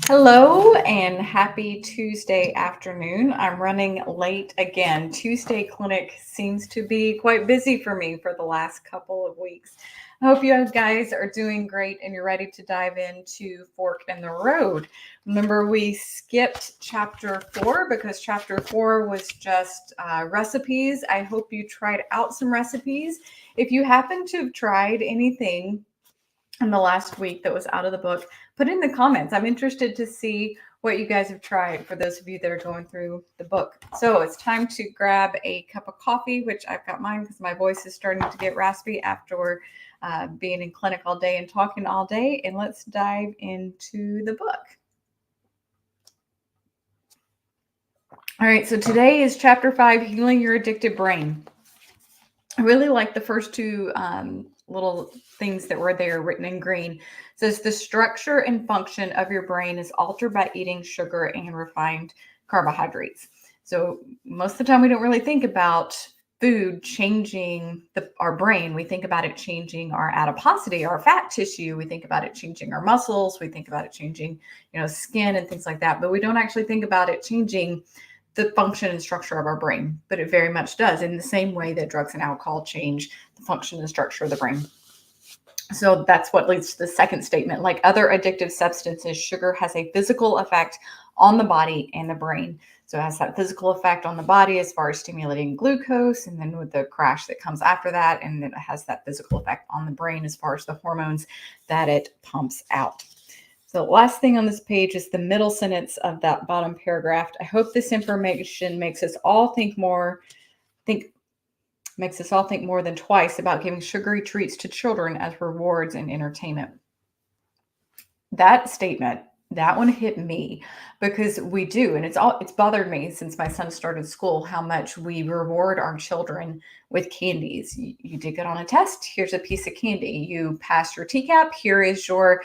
Hello and happy Tuesday afternoon. I'm running late again. Tuesday clinic seems to be quite busy for me for the last couple of weeks. I hope you guys are doing great and you're ready to dive into Fork in the Road. Remember, we skipped chapter 4 because chapter 4 was just recipes. I hope you tried out some recipes. If you happen to have tried anything in the last week that was out of the book, put in the comments. I'm interested to see what you guys have tried for those of you that are going through the book. So it's time to grab a cup of coffee, which I've got mine because my voice is starting to get raspy after being in clinic all day and talking all day. And let's dive into the book. All right, so today is chapter 5, Healing Your Addicted Brain. I really like the first two little things that were there written in green. It says the structure and function of your brain is altered by eating sugar and refined carbohydrates. So most of the time we don't really think about food changing our brain. We think about it changing our adiposity, our fat tissue. We think about it changing our muscles. We think about it changing, skin and things like that. But we don't actually think about it changing the function and structure of our brain, but it very much does in the same way that drugs and alcohol change the function and structure of the brain. So that's what leads to the second statement. Like other addictive substances, sugar has a physical effect on the body and the brain. So it has that physical effect on the body as far as stimulating glucose, and then with the crash that comes after that, and then it has that physical effect on the brain as far as the hormones that it pumps out. So the last thing on this page is the middle sentence of that bottom paragraph. I hope this information makes us all think more than twice about giving sugary treats to children as rewards and entertainment. That statement, that one hit me because we do, and it's bothered me since my son started school how much we reward our children with candies. You did good on a test, here's a piece of candy. You passed your TCAP, here is your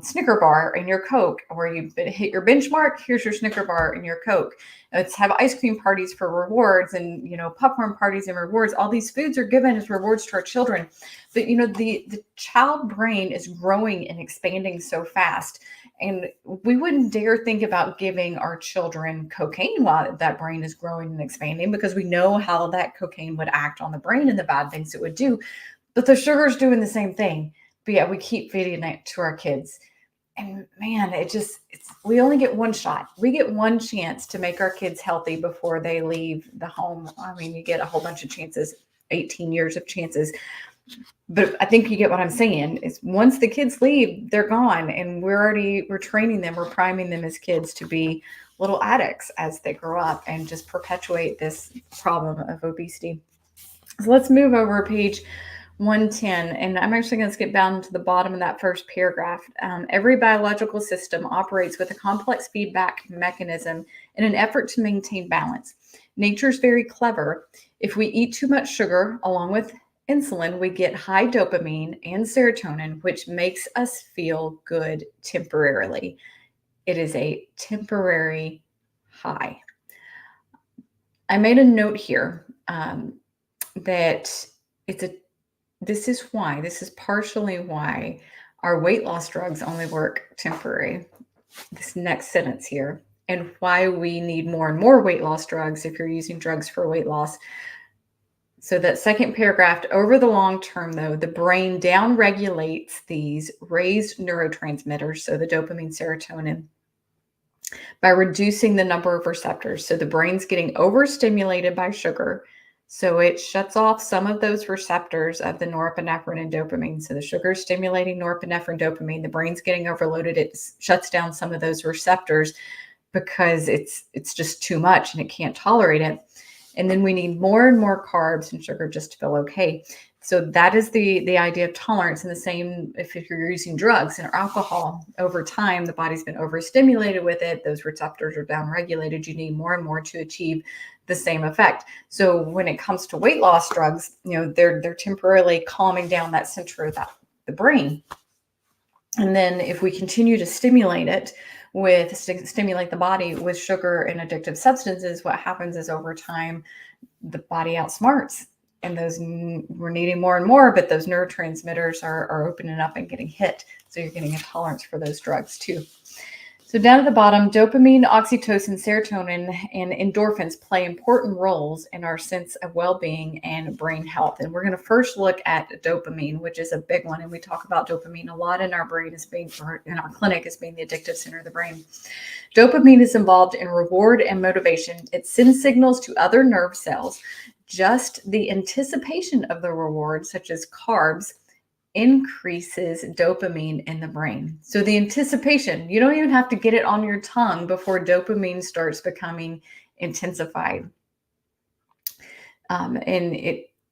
Snicker bar and your Coke. Or you hit your benchmark, here's your Snicker bar and your Coke. Let's have ice cream parties for rewards, and popcorn parties and rewards. All these foods are given as rewards to our children. But the child brain is growing and expanding so fast, and we wouldn't dare think about giving our children cocaine while that brain is growing and expanding, because we know how that cocaine would act on the brain and the bad things it would do. But the sugar's doing the same thing. But yeah, we keep feeding it to our kids. And man, we only get one shot. We get one chance to make our kids healthy before they leave the home. I mean, you get a whole bunch of chances, 18 years of chances. But I think you get what I'm saying is once the kids leave, they're gone. And we're training them, we're priming them as kids to be little addicts as they grow up and just perpetuate this problem of obesity. So let's move over page 110, and I'm actually going to skip down to the bottom of that first paragraph. Every biological system operates with a complex feedback mechanism in an effort to maintain balance. Nature's very clever. If we eat too much sugar along with insulin, we get high dopamine and serotonin, which makes us feel good temporarily. It is a temporary high. I made a note here that this is partially why our weight loss drugs only work temporary. This next sentence here, and why we need more and more weight loss drugs if you're using drugs for weight loss. So that second paragraph, over the long term, though, the brain downregulates these raised neurotransmitters, so the dopamine, serotonin, by reducing the number of receptors. So the brain's getting overstimulated by sugar, so it shuts off some of those receptors of the norepinephrine and dopamine. So the sugar is stimulating norepinephrine, dopamine. The brain's getting overloaded. It shuts down some of those receptors because it's just too much and it can't tolerate it. And then we need more and more carbs and sugar just to feel okay. So that is the idea of tolerance. And the same if you're using drugs and alcohol, over time, the body's been overstimulated with it. Those receptors are downregulated. You need more and more to achieve the same effect. So when it comes to weight loss drugs, they're temporarily calming down that center of the brain. And then if we continue to stimulate the body with sugar and addictive substances, what happens is over time, the body outsmarts, and we're needing more and more, but those neurotransmitters are opening up and getting hit. So you're getting a tolerance for those drugs too. So down at the bottom, dopamine, oxytocin, serotonin, and endorphins play important roles in our sense of well-being and brain health. And we're going to first look at dopamine, which is a big one. And we talk about dopamine a lot in our brain as being, or in our clinic, as being the addictive center of the brain. Dopamine is involved in reward and motivation. It sends signals to other nerve cells. Just the anticipation of the reward, such as carbs, increases dopamine in the brain. So the anticipation, you don't even have to get it on your tongue before dopamine starts becoming intensified.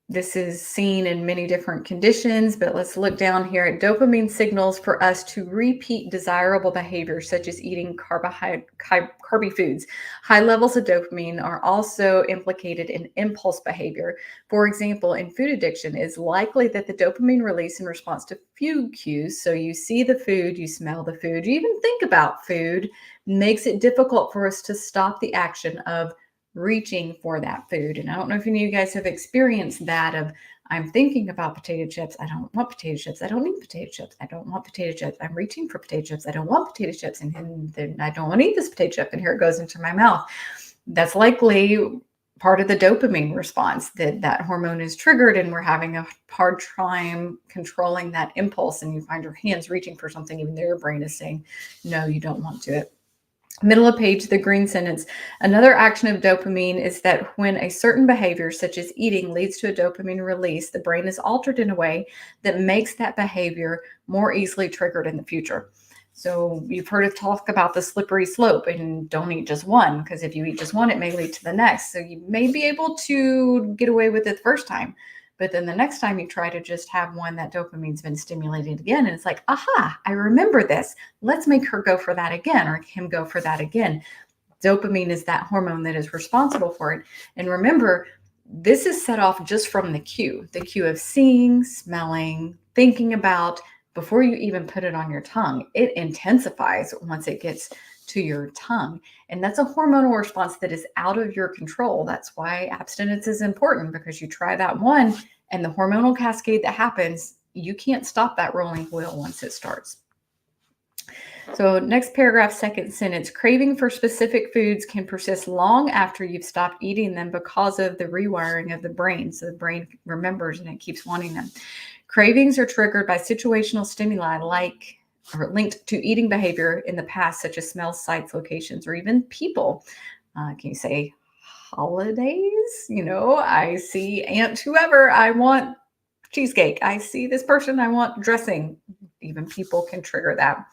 This is seen in many different conditions, but let's look down here at dopamine signals for us to repeat desirable behaviors such as eating carby foods. High levels of dopamine are also implicated in impulse behavior. For example, in food addiction, it's likely that the dopamine release in response to food cues, so you see the food, you smell the food, you even think about food, makes it difficult for us to stop the action of reaching for that food. And I don't know if any of you guys have experienced that of, I'm thinking about potato chips. I don't want potato chips. I don't need potato chips. I don't want potato chips. I'm reaching for potato chips. I don't want potato chips. And then I don't want to eat this potato chip. And here it goes into my mouth. That's likely part of the dopamine response, that hormone is triggered and we're having a hard time controlling that impulse. And you find your hands reaching for something, even though your brain is saying, no, you don't want to it. Middle of page, the green sentence. Another action of dopamine is that when a certain behavior, such as eating, leads to a dopamine release, the brain is altered in a way that makes that behavior more easily triggered in the future. So you've heard of talk about the slippery slope, and don't eat just one, because if you eat just one, it may lead to the next. So you may be able to get away with it the first time, but then the next time you try to just have one, that dopamine's been stimulated again. And it's like, aha, I remember this. Let's make her go for that again, or him go for that again. Dopamine is that hormone that is responsible for it. And remember, this is set off just from the cue of seeing, smelling, thinking about, before you even put it on your tongue. It intensifies once it gets to your tongue. And that's a hormonal response that is out of your control. That's why abstinence is important, because you try that one and the hormonal cascade that happens, you can't stop that rolling wheel once it starts. So next paragraph, second sentence, craving for specific foods can persist long after you've stopped eating them because of the rewiring of the brain. So the brain remembers and it keeps wanting them. Cravings are triggered by situational stimuli or linked to eating behavior in the past, such as smells, sights, locations, or even people. Can you say holidays? I see Aunt whoever, I want cheesecake. I see this person, I want dressing. Even people can trigger that.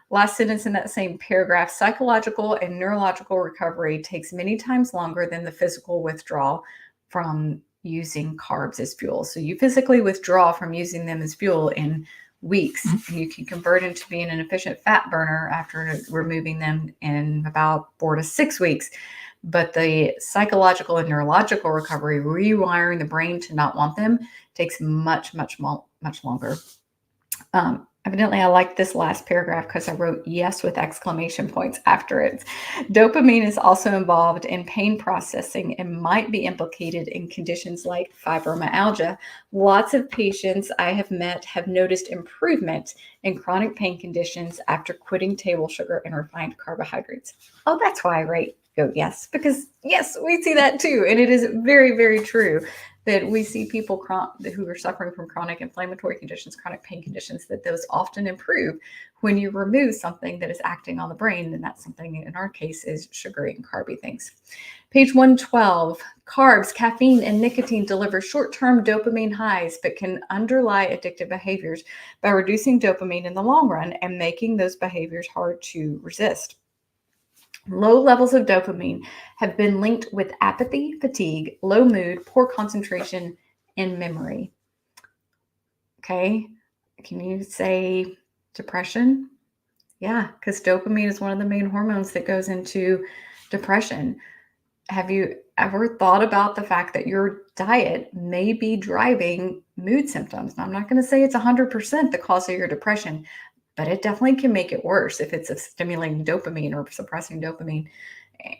Last sentence in that same paragraph, psychological and neurological recovery takes many times longer than the physical withdrawal from using carbs as fuel. So you physically withdraw from using them as fuel in weeks, and you can convert into being an efficient fat burner after removing them in about 4 to 6 weeks. But the psychological and neurological recovery, rewiring the brain to not want them, takes much longer. Evidently, I like this last paragraph because I wrote yes with exclamation points after it. Dopamine is also involved in pain processing and might be implicated in conditions like fibromyalgia. Lots of patients I have met have noticed improvement in chronic pain conditions after quitting table sugar and refined carbohydrates. Oh, that's why I go yes, because yes, we see that too. And it is very, very true that we see people who are suffering from chronic inflammatory conditions, chronic pain conditions, that those often improve when you remove something that is acting on the brain. And that's something, in our case, is sugary and carby things. Page 112, carbs, caffeine, and nicotine deliver short-term dopamine highs, but can underlie addictive behaviors by reducing dopamine in the long run and making those behaviors hard to resist. Low levels of dopamine have been linked with apathy, fatigue, low mood, poor concentration, and memory. Okay, can you say depression? Yeah, because dopamine is one of the main hormones that goes into depression. Have you ever thought about the fact that your diet may be driving mood symptoms? Now, I'm not going to say it's 100% the cause of your depression, but it definitely can make it worse if it's stimulating dopamine or suppressing dopamine.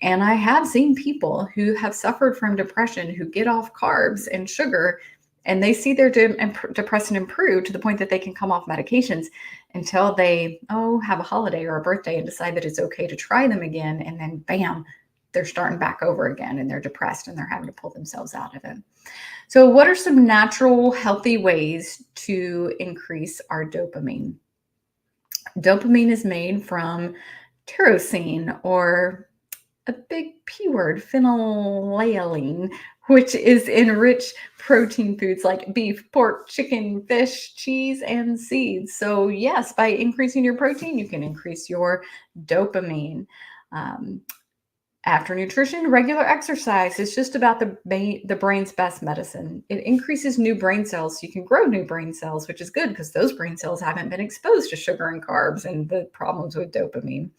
And I have seen people who have suffered from depression who get off carbs and sugar, and they see their depression improve to the point that they can come off medications until they have a holiday or a birthday and decide that it's okay to try them again, and then bam, they're starting back over again and they're depressed and they're having to pull themselves out of it. So what are some natural, healthy ways to increase our dopamine? Dopamine is made from tyrosine, or a big P word, phenylalanine, which is in rich protein foods like beef, pork, chicken, fish, cheese, and seeds. So yes, by increasing your protein, you can increase your dopamine. After nutrition, regular exercise is just about the brain's best medicine. It increases new brain cells, so you can grow new brain cells, which is good because those brain cells haven't been exposed to sugar and carbs and the problems with dopamine.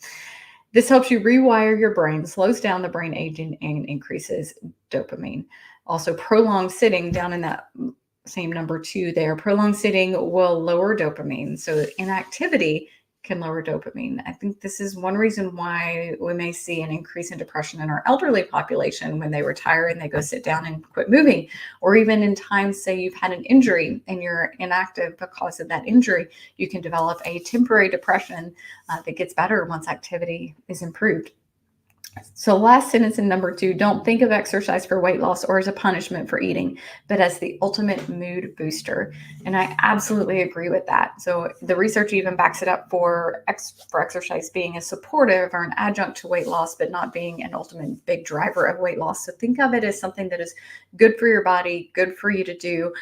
This helps you rewire your brain, slows down the brain aging, and increases dopamine. Also, prolonged sitting, down in that same number 2 there, prolonged sitting will lower dopamine. So inactivity can lower dopamine. I think this is one reason why we may see an increase in depression in our elderly population when they retire and they go sit down and quit moving, or even in times, say you've had an injury and you're inactive because of that injury, you can develop a temporary depression that gets better once activity is improved. So last sentence in number 2, don't think of exercise for weight loss or as a punishment for eating, but as the ultimate mood booster. And I absolutely agree with that. So the research even backs it up for exercise being a supportive or an adjunct to weight loss, but not being an ultimate big driver of weight loss. So think of it as something that is good for your body, good for you to do,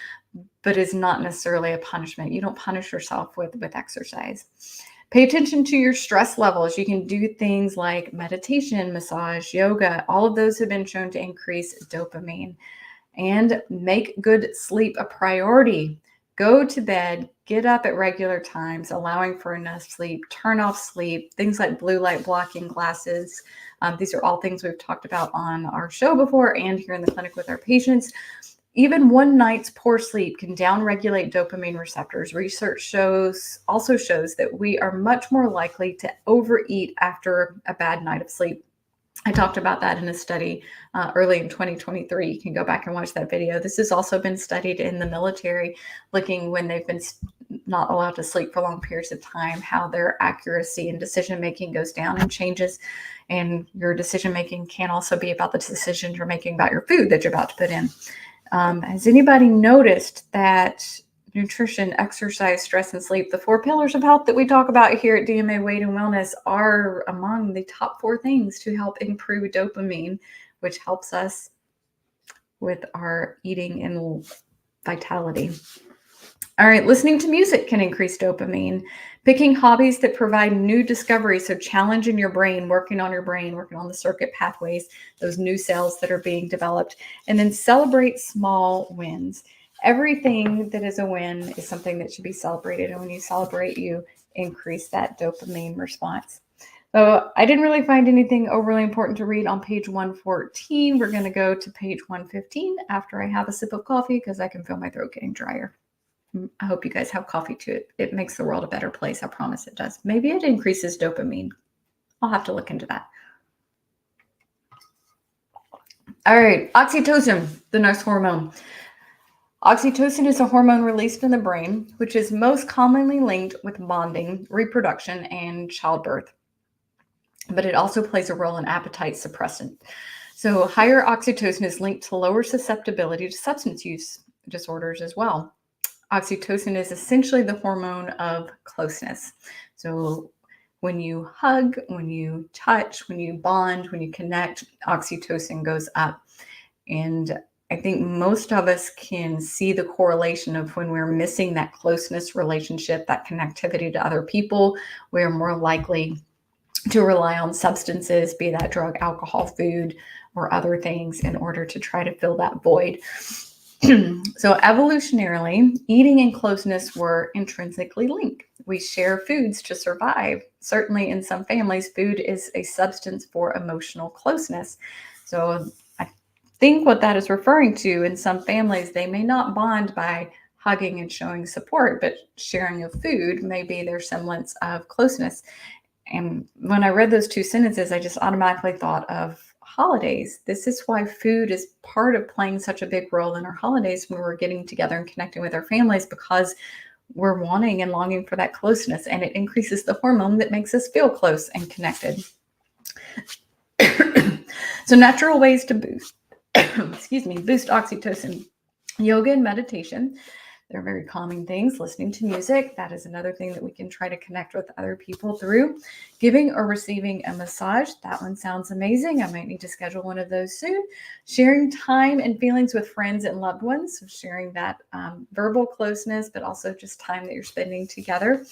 but is not necessarily a punishment. You don't punish yourself with exercise. Pay attention to your stress levels. You can do things like meditation, massage, yoga. All of those have been shown to increase dopamine. And make good sleep a priority. Go to bed, get up at regular times, allowing for enough sleep, turn off sleep, things like blue light blocking glasses. These are all things we've talked about on our show before and here in the clinic with our patients. Even one night's poor sleep can downregulate dopamine receptors. Research also shows that we are much more likely to overeat after a bad night of sleep. I talked about that in a study early in 2023. You can go back and watch that video. This has also been studied in the military, looking when they've been not allowed to sleep for long periods of time, how their accuracy and decision-making goes down and changes. And your decision-making can also be about the decisions you're making about your food that you're about to put in. Has anybody noticed that nutrition, exercise, stress, and sleep, the 4 pillars of health that we talk about here at DMA Weight and Wellness, are among the top 4 things to help improve dopamine, which helps us with our eating and vitality. All right, listening to music can increase dopamine. Picking hobbies that provide new discoveries, so challenging your brain, working on the circuit pathways, those new cells that are being developed, and then celebrate small wins. Everything that is a win is something that should be celebrated, and when you celebrate, you increase that dopamine response. So I didn't really find anything overly important to read on page 114. We're going to go to page 115 after I have a sip of coffee because I can feel my throat getting drier. I hope you guys have coffee too. It makes the world a better place. I promise it does. Maybe it increases dopamine. I'll have to look into that. All right, oxytocin, the next hormone. Oxytocin is a hormone released in the brain, which is most commonly linked with bonding, reproduction, and childbirth. But it also plays a role in appetite suppressant. So higher oxytocin is linked to lower susceptibility to substance use disorders as well. Oxytocin is essentially the hormone of closeness. So when you hug, when you touch, when you bond, when you connect, oxytocin goes up. And I think most of us can see the correlation of when we're missing that closeness relationship, that connectivity to other people, we're more likely to rely on substances, be that drug, alcohol, food, or other things in order to try to fill that void. So evolutionarily, eating and closeness were intrinsically linked. We share foods to survive. Certainly in some families, food is a substance for emotional closeness. So I think what that is referring to, in some families, they may not bond by hugging and showing support, but sharing of food may be their semblance of closeness. And when I read those 2 sentences, I just automatically thought of holidays. This is why food is part of playing such a big role in our holidays when we're getting together and connecting with our families, because we're wanting and longing for that closeness, and it increases the hormone that makes us feel close and connected. So natural ways to boost oxytocin: yoga and meditation. They're very calming things. Listening to music, that is another thing that we can try to connect with other people through. Giving or receiving a massage, that one sounds amazing. I might need to schedule one of those soon. Sharing time and feelings with friends and loved ones, so sharing that verbal closeness, but also just time that you're spending together.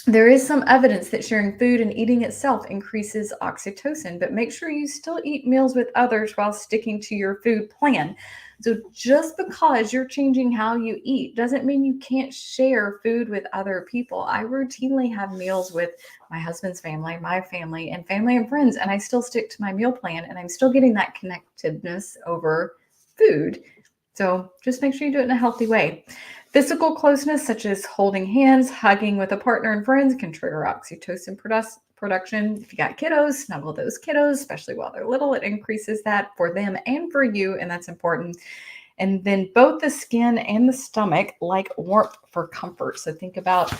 There is some evidence that sharing food and eating itself increases oxytocin, but make sure you still eat meals with others while sticking to your food plan. So just because you're changing how you eat doesn't mean you can't share food with other people. I routinely have meals with my husband's family, my family, and friends, and I still stick to my meal plan, and I'm still getting that connectedness over food. So just make sure you do it in a healthy way. Physical closeness, such as holding hands, hugging with a partner and friends, can trigger oxytocin production. If you got kiddos, snuggle those kiddos, especially while they're little. It increases that for them and for you, and that's important. And then both the skin and the stomach like warmth for comfort. So think about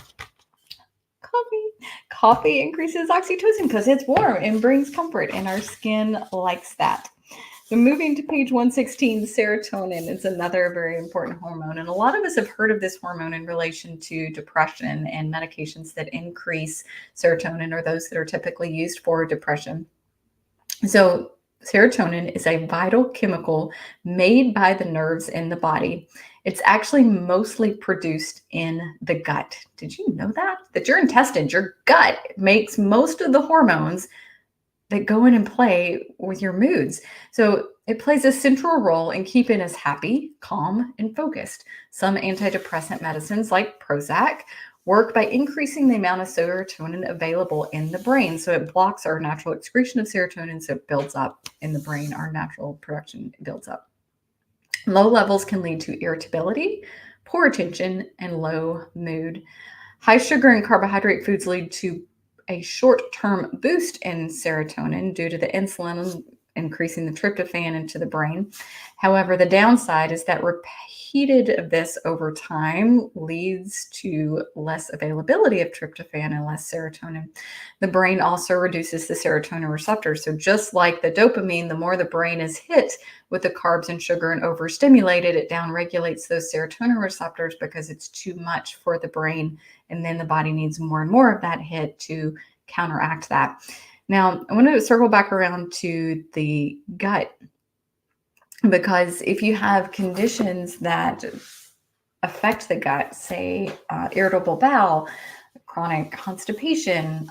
coffee. Coffee increases oxytocin because it's warm and brings comfort, and our skin likes that. So moving to page 116, serotonin is another very important hormone. And a lot of us have heard of this hormone in relation to depression and medications that increase serotonin, or those that are typically used for depression. So serotonin is a vital chemical made by the nerves in the body. It's actually mostly produced in the gut. Did you know that? That your intestines, your gut makes most of the hormones that go in and play with your moods. So it plays a central role in keeping us happy, calm, and focused. Some antidepressant medicines, like Prozac, work by increasing the amount of serotonin available in the brain. So it blocks our natural excretion of serotonin, so it builds up in the brain. Our natural production builds up. Low levels can lead to irritability, poor attention, and low mood. High sugar and carbohydrate foods lead to a short-term boost in serotonin due to the insulin increasing the tryptophan into the brain. However, the downside is that repeated of this over time leads to less availability of tryptophan and less serotonin. The brain also reduces the serotonin receptors. So just like the dopamine, the more the brain is hit with the carbs and sugar and overstimulated, it downregulates those serotonin receptors because it's too much for the brain. And then the body needs more and more of that hit to counteract that. Now, I want to circle back around to the gut, because if you have conditions that affect the gut, say irritable bowel, chronic constipation,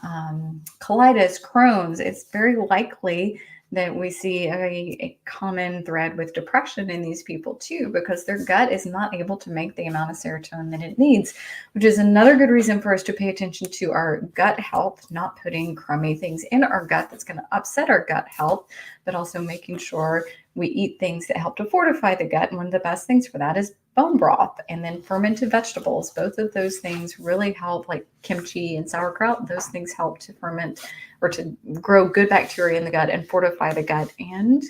colitis, Crohn's, it's very likely that we see a common thread with depression in these people too, because their gut is not able to make the amount of serotonin that it needs, which is another good reason for us to pay attention to our gut health, not putting crummy things in our gut that's going to upset our gut health, but also making sure we eat things that help to fortify the gut. And one of the best things for that is bone broth, and then fermented vegetables. Both of those things really help, like kimchi and sauerkraut. Those things help to ferment or to grow good bacteria in the gut and fortify the gut, and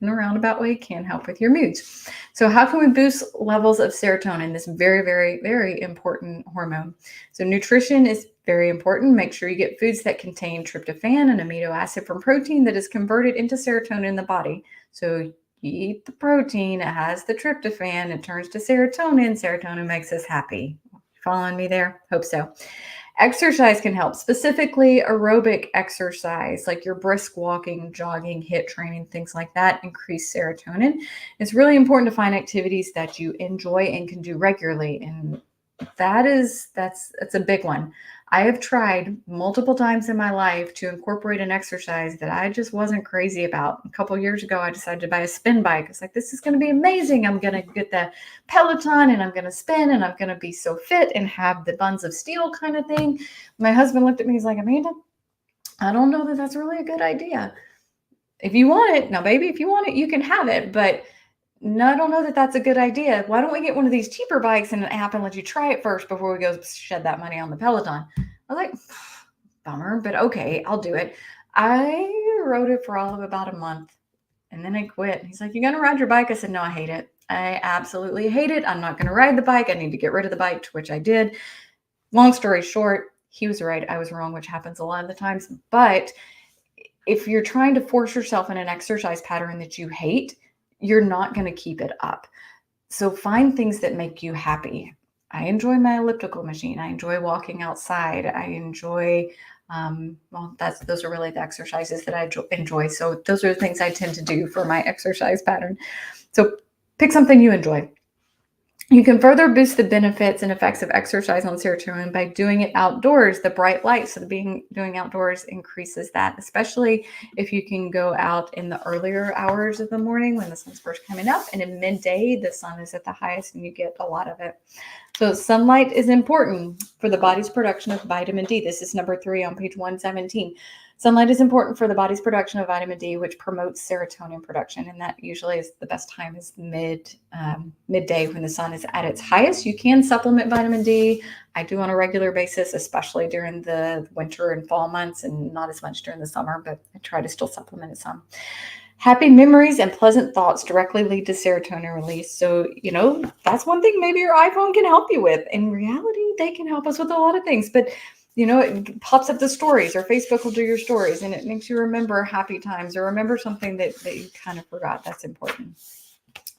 in a roundabout way can help with your moods. So how can we boost levels of serotonin, this very, very, very important hormone? So nutrition is very important. Make sure you get foods that contain tryptophan, an amino acid from protein that is converted into serotonin in the body. So you eat the protein, it has the tryptophan, it turns to serotonin. Serotonin makes us happy. Following me there? Hope so. Exercise can help, specifically aerobic exercise, like your brisk walking, jogging, HIIT training, things like that, increase serotonin. It's really important to find activities that you enjoy and can do regularly. And that's a big one. I have tried multiple times in my life to incorporate an exercise that I just wasn't crazy about. A couple of years ago, I decided to buy a spin bike. It's like, this is going to be amazing. I'm going to get the Peloton and I'm going to spin and I'm going to be so fit and have the buns of steel kind of thing. My husband looked at me. He's like, Amanda, I don't know that that's really a good idea. If you want it, now, baby, if you want it, you can have it. But no, I don't know that that's a good idea. Why don't we get one of these cheaper bikes and an app and let you try it first before we go shed that money on the Peloton? I was like, bummer, but okay, I'll do it. I only rode it for all of about a month. And then I quit. He's like, "You going to ride your bike?" I said, "No, I hate it. I absolutely hate it. I'm not going to ride the bike. I need to get rid of the bike," to which I did. Long story short, he was right. I was wrong, which happens a lot of the times. But if you're trying to force yourself in an exercise pattern that you hate, you're not going to keep it up. So find things that make you happy. I enjoy my elliptical machine. I enjoy walking outside. I enjoy, those are really the exercises that I enjoy. So those are the things I tend to do for my exercise pattern. So pick something you enjoy. You can further boost the benefits and effects of exercise on serotonin by doing it outdoors, the bright light. So doing outdoors increases that, especially if you can go out in the earlier hours of the morning when the sun's first coming up, and in midday, the sun is at the highest and you get a lot of it. So sunlight is important for the body's production of vitamin D. This is number 3 on page 117. Sunlight is important for the body's production of vitamin D, which promotes serotonin production. And that usually is the best time is midday when the sun is at its highest. You can supplement vitamin D. I do on a regular basis, especially during the winter and fall months, and not as much during the summer, but I try to still supplement it some. Happy memories and pleasant thoughts directly lead to serotonin release. So, that's one thing maybe your iPhone can help you with. In reality, they can help us with a lot of things, but it pops up the stories, or Facebook will do your stories, and it makes you remember happy times or remember something that you kind of forgot. That's important.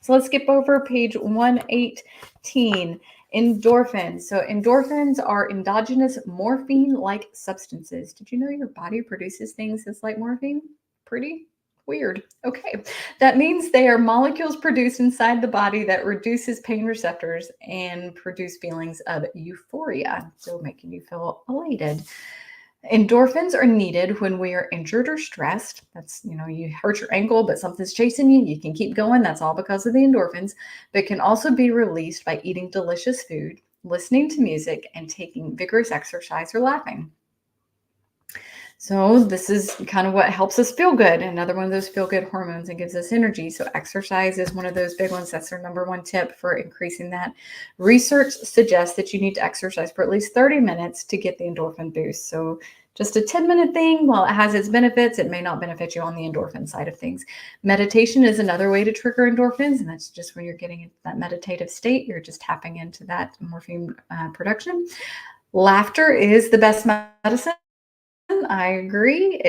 So let's skip over page 118, endorphins. So endorphins are endogenous morphine-like substances. Did you know your body produces things that's like morphine? Pretty weird. Okay. That means they are molecules produced inside the body that reduces pain receptors and produce feelings of euphoria, so making you feel elated. Endorphins are needed when we are injured or stressed. That's, you hurt your ankle, but something's chasing you. You can keep going. That's all because of the endorphins. But can also be released by eating delicious food, listening to music, and taking vigorous exercise or laughing. So this is kind of what helps us feel good. Another one of those feel-good hormones and gives us energy. So exercise is one of those big ones. That's our number one tip for increasing that. Research suggests that you need to exercise for at least 30 minutes to get the endorphin boost. So just a 10-minute thing, while it has its benefits, it may not benefit you on the endorphin side of things. Meditation is another way to trigger endorphins, and that's just when you're getting into that meditative state. You're just tapping into that morphine production. Laughter is the best medicine. I agree.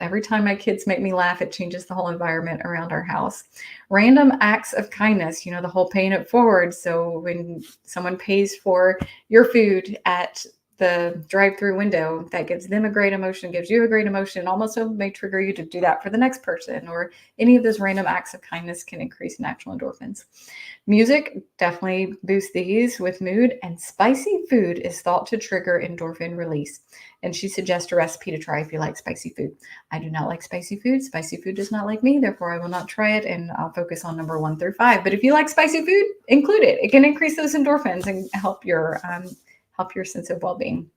Every time my kids make me laugh, it changes the whole environment around our house. Random acts of kindness, the whole paying it forward. So when someone pays for your food at the drive-through window, that gives them a great emotion, gives you a great emotion, also may trigger you to do that for the next person, or any of those random acts of kindness can increase natural endorphins. Music definitely boosts these with mood, and spicy food is thought to trigger endorphin release. And she suggests a recipe to try if you like spicy food. I do not like spicy food. Spicy food does not like me, therefore I will not try it, and I'll focus on number 1 through 5. But if you like spicy food, include it. It can increase those endorphins and help your sense of well-being.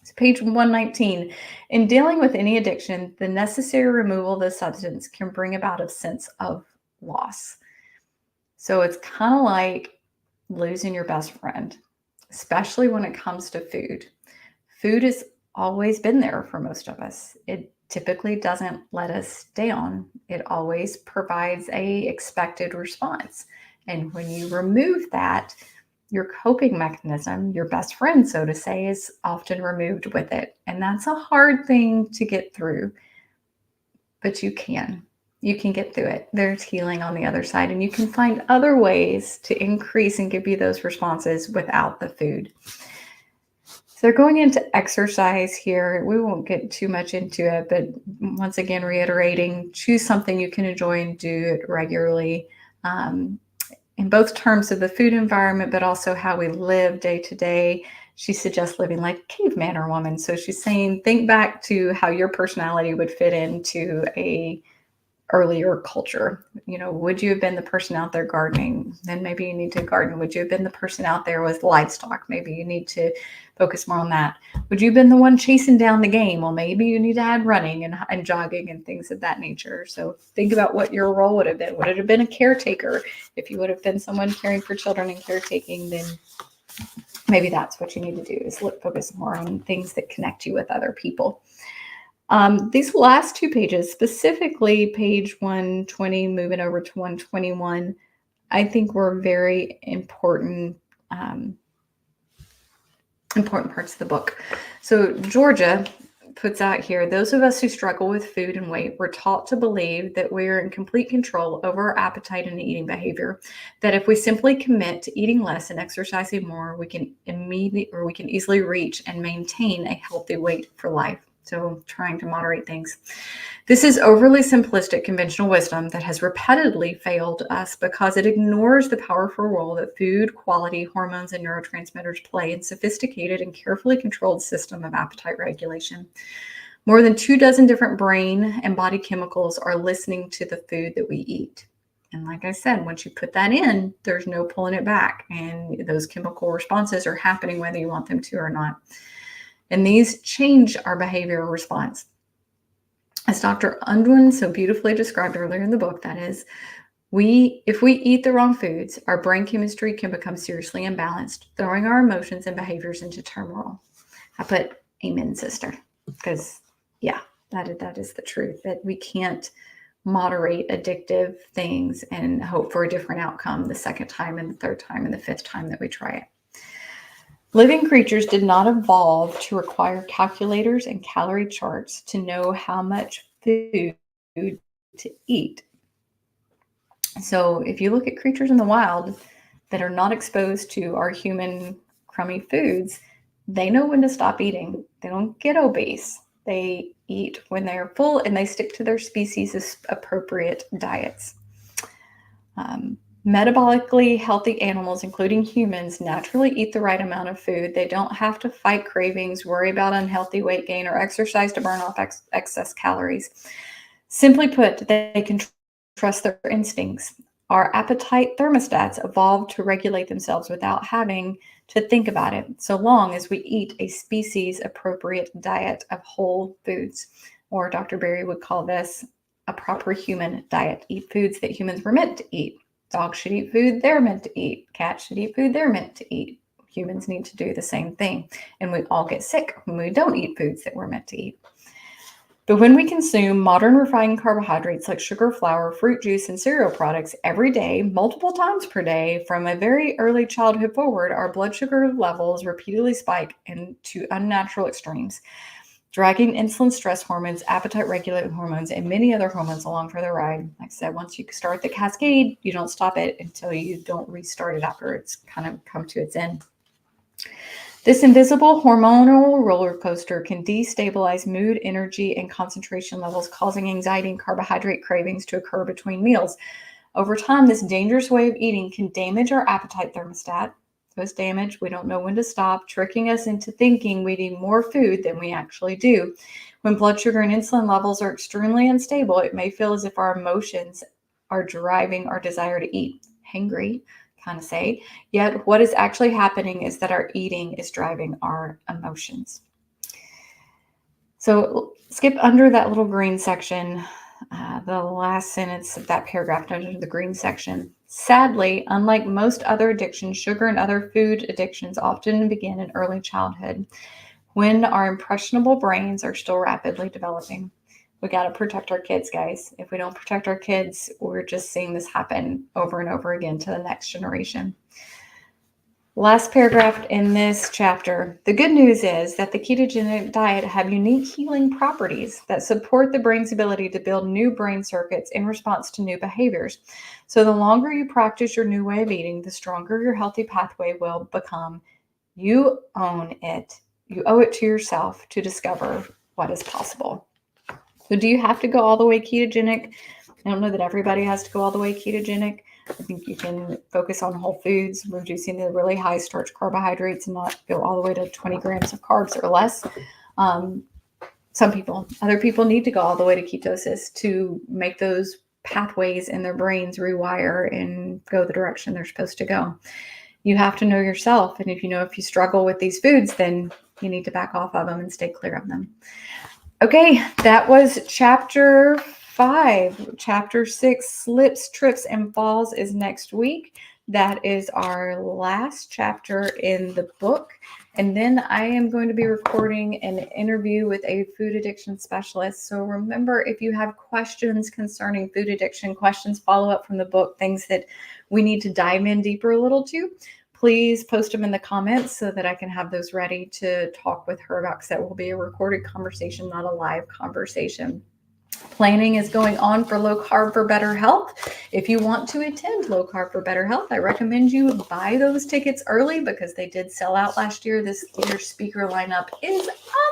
So page 119. In dealing with any addiction, the necessary removal of the substance can bring about a sense of loss. So it's kind of like losing your best friend, especially when it comes to food. Food has always been there for most of us. It typically doesn't let us down. It always provides a expected response. And when you remove that, your coping mechanism, your best friend, so to say, is often removed with it. And that's a hard thing to get through, but you can get through it. There's healing on the other side, and you can find other ways to increase and give you those responses without the food. So they're going into exercise here. We won't get too much into it, but once again, reiterating, choose something you can enjoy and do it regularly. In both terms of the food environment, but also how we live day to day. She suggests living like a caveman or woman. So she's saying, think back to how your personality would fit into a earlier culture. Would you have been the person out there gardening? Then maybe you need to garden. Would you have been the person out there with livestock? Maybe you need to focus more on that. Would you have been the one chasing down the game? Well, maybe you need to add running and jogging and things of that nature. So think about what your role would have been. Would it have been a caretaker? If you would have been someone caring for children and caretaking, then maybe that's what you need to do, is focus more on things that connect you with other people. These last two pages, specifically page 120, moving over to 121, I think were very important parts of the book. So Georgia puts out here, those of us who struggle with food and weight were taught to believe that we are in complete control over our appetite and eating behavior, that if we simply commit to eating less and exercising more, we can easily reach and maintain a healthy weight for life. So trying to moderate things. This is overly simplistic conventional wisdom that has repeatedly failed us because it ignores the powerful role that food, quality, hormones, and neurotransmitters play in sophisticated and carefully controlled system of appetite regulation. More than 24 different brain and body chemicals are listening to the food that we eat. And like I said, once you put that in, there's no pulling it back. And those chemical responses are happening whether you want them to or not. And these change our behavioral response. As Dr. Unwin so beautifully described earlier in the book, that is, if we eat the wrong foods, our brain chemistry can become seriously imbalanced, throwing our emotions and behaviors into turmoil. I put amen, sister, because yeah, that is the truth, that we can't moderate addictive things and hope for a different outcome the second time and the third time and the fifth time that we try it. Living creatures did not evolve to require calculators and calorie charts to know how much food to eat. So if you look at creatures in the wild that are not exposed to our human crummy foods, they know when to stop eating. They don't get obese. They eat when they're full and they stick to their species' appropriate diets. Metabolically healthy animals, including humans, naturally eat the right amount of food. They don't have to fight cravings, worry about unhealthy weight gain, or exercise to burn off excess calories. Simply put, they can trust their instincts. Our appetite thermostats evolved to regulate themselves without having to think about it, so long as we eat a species-appropriate diet of whole foods, or Dr. Berry would call this a proper human diet. Eat foods that humans were meant to eat. Dogs should eat food they're meant to eat. Cats should eat food they're meant to eat. Humans need to do the same thing. And we all get sick when we don't eat foods that we're meant to eat. But when we consume modern refined carbohydrates like sugar, flour, fruit juice, and cereal products every day, multiple times per day, from a very early childhood forward, our blood sugar levels repeatedly spike into unnatural extremes, dragging insulin, stress hormones, appetite regulating hormones, and many other hormones along for the ride. Like I said, once you start the cascade, you don't stop it until you don't restart it after it's kind of come to its end. This invisible hormonal roller coaster can destabilize mood, energy, and concentration levels, causing anxiety and carbohydrate cravings to occur between meals. Over time, this dangerous way of eating can damage our appetite thermostat. So it's damaged. We don't know when to stop, tricking us into thinking we need more food than we actually do. When blood sugar and insulin levels are extremely unstable, it may feel as if our emotions are driving our desire to eat. Hangry, kind of say. Yet what is actually happening is that our eating is driving our emotions. So skip under that little green section, the last sentence of that paragraph under the green section. Sadly, unlike most other addictions, sugar and other food addictions often begin in early childhood when our impressionable brains are still rapidly developing. We got to protect our kids, guys. If we don't protect our kids, we're just seeing this happen over and over again to the next generation. Last paragraph in this chapter. The good news is that the ketogenic diet have unique healing properties that support the brain's ability to build new brain circuits in response to new behaviors. So the longer you practice your new way of eating, the stronger your healthy pathway will become. You own it. You owe it to yourself to discover what is possible. So do you have to go all the way ketogenic? I don't know that everybody has to go all the way ketogenic. I think you can focus on whole foods, reducing the really high starch carbohydrates and not go all the way to 20 grams of carbs or less. Other people need to go all the way to ketosis to make those pathways in their brains rewire and go the direction they're supposed to go. You have to know yourself. And if you struggle with these foods, then you need to back off of them and stay clear of them. Okay, that was chapter 5. Chapter 6, Slips, Trips, and Falls, is next week. That is our last chapter in the book. And then I am going to be recording an interview with a food addiction specialist. So remember, if you have questions concerning food addiction, questions, follow up from the book, things that we need to dive in deeper a little to, please post them in the comments so that I can have those ready to talk with her about, because that will be a recorded conversation, not a live conversation. Planning is going on for Low Carb for Better Health. If you want to attend Low Carb for Better Health, I recommend you buy those tickets early because they did sell out last year. This year's speaker lineup is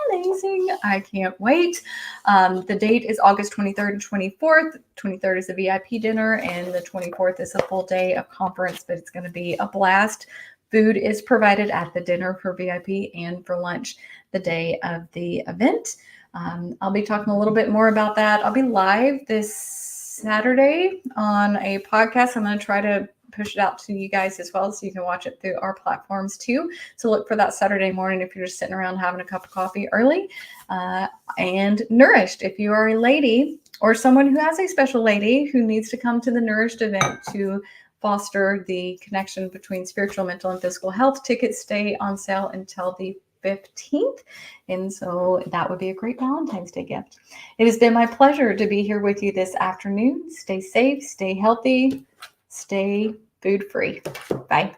amazing. I can't wait. The date is August 23rd and 24th. 23rd is a VIP dinner and the 24th is a full day of conference, but it's going to be a blast. Food is provided at the dinner for VIP and for lunch the day of the event. I'll be talking a little bit more about that. I'll be live this Saturday on a podcast. I'm going to try to push it out to you guys as well so you can watch it through our platforms too. So look for that Saturday morning if you're just sitting around having a cup of coffee early. And Nourished, if you are a lady or someone who has a special lady who needs to come to the Nourished event to foster the connection between spiritual, mental, and physical health, tickets stay on sale until the 15th. And so that would be a great Valentine's Day gift. It has been my pleasure to be here with you this afternoon. Stay safe, stay healthy, stay food free. Bye.